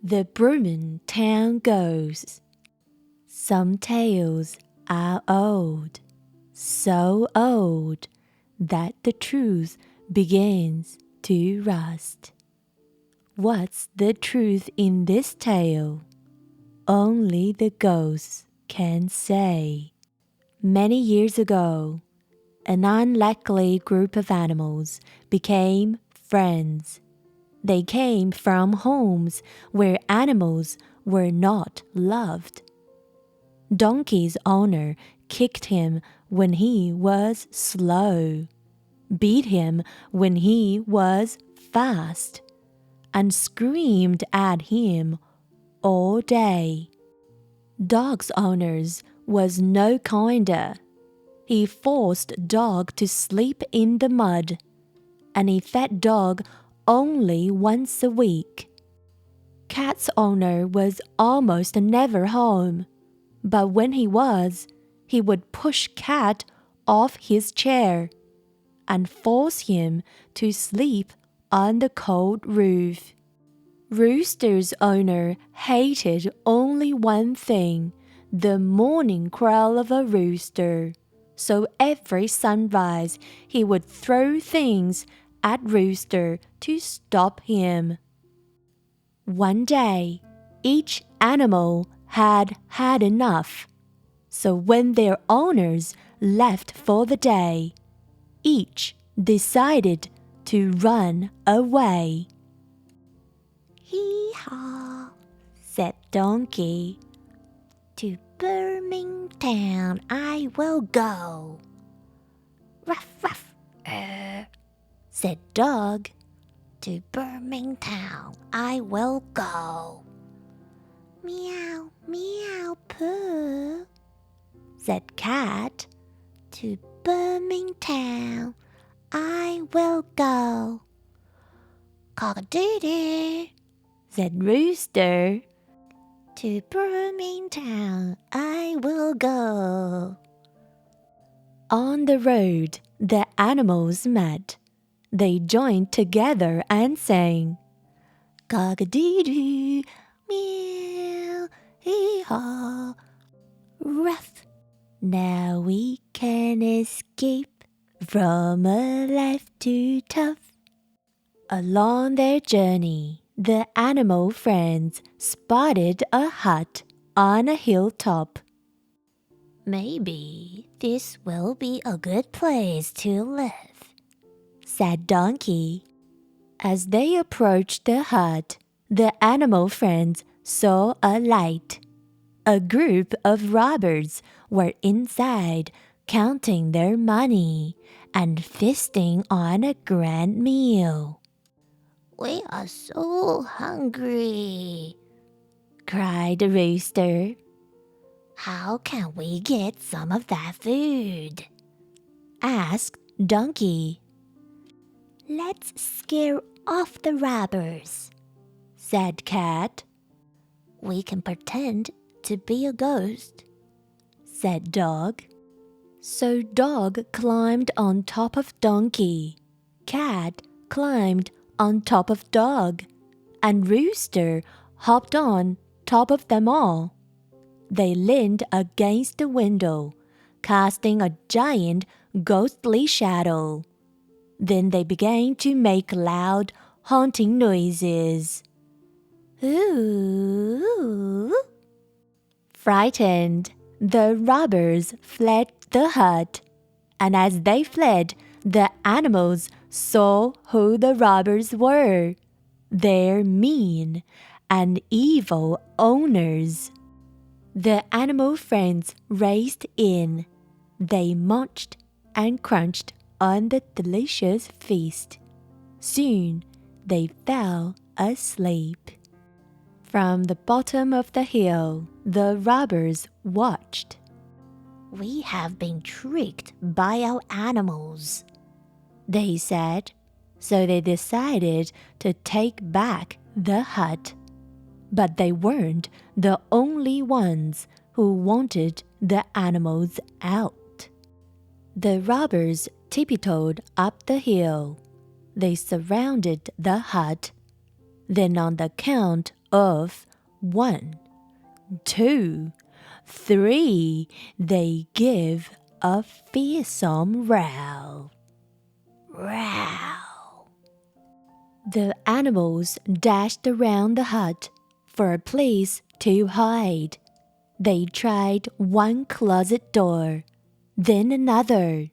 The BREMEN town goes. Some tales are old, so old that the truth begins to rust. What's the truth in this tale? Only the ghosts can say. Many years ago, an unlikely group of animals became friends. They came from homes where animals were not loved. Donkey's owner kicked him when he was slow, beat him when he was fast, and screamed at him all day. Dog's owners was no kinder. He forced Dog to sleep in the mud, and he fed Dog only once a week. Cat's owner was almost never home, but when he was, he would push Cat off his chair and force him to sleep on the cold roof. Rooster's owner hated only one thing, the morning crow of a rooster. So every sunrise he would throw things at Rooster to stop him. One day, each animal had had enough. So when their owners left for the day, each decided to run away. "Hee-haw," said Donkey. "To Birmingham I will go." "Ruff, ruff," said Dog. "To Birmingham I will go." "Meow, meow, pooh," said Cat. "To Birmingham I will go." "Cock-a-doodle," said Rooster. "To Birmingham I will go." On the road, the animals met. They joined together and sang, "Cock-a-doodle, meow, hee-haw, ruff. Now we can escape from a life too tough." Along their journey, the animal friends spotted a hut on a hilltop. "Maybe this will be a good place to live," said Donkey. As they approached the hut, the animal friends saw a light. A group of robbers were inside, counting their money and feasting on a grand meal. "We are so hungry," cried the Rooster. "How can we get some of that food?" asked Donkey. "Let's scare off the robbers," said Cat. "We can pretend to be a ghost," said Dog. So Dog climbed on top of Donkey. Cat climbed on top of Dog, and Rooster hopped on top of them all. They leaned against the window, casting a giant ghostly shadow. Then they began to make loud, haunting noises. "Ooh!" Frightened, the robbers fled the hut, and as they fled, the animals saw who the robbers were. Their mean and evil owners. The animal friends raced in. They munched and crunched on the delicious feast. Soon they fell asleep. From the bottom of the hill, the robbers watched. "We have been tricked by our animals," they said. So they decided to take back the hut. But they weren't the only ones who wanted the animals out. The robbers tiptoed up the hill. They surrounded the hut. Then on the count of 1, 2, 3, they give a fearsome row. Row. The animals dashed around the hut for a place to hide. They tried one closet door, then another,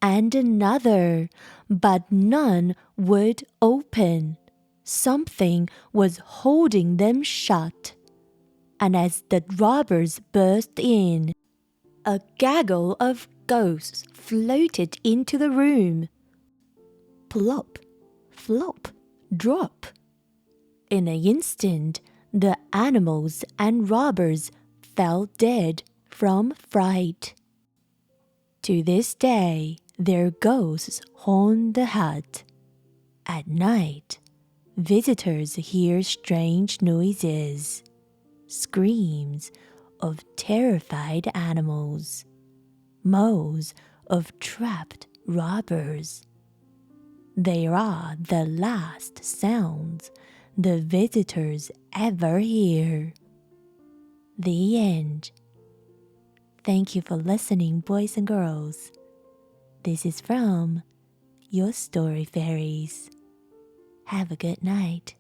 and another, but none would open. Something was holding them shut. And as the robbers burst in, a gaggle of ghosts floated into the room. Plop, flop, drop. In an instant, the animals and robbers fell dead from fright. To this day, their ghosts haunt the hut. At night, visitors hear strange noises, screams of terrified animals, moans of trapped robbers. They are the last sounds the visitors ever hear. The end. Thank you for listening, boys and girls. This is from Your Story Fairies. Have a good night.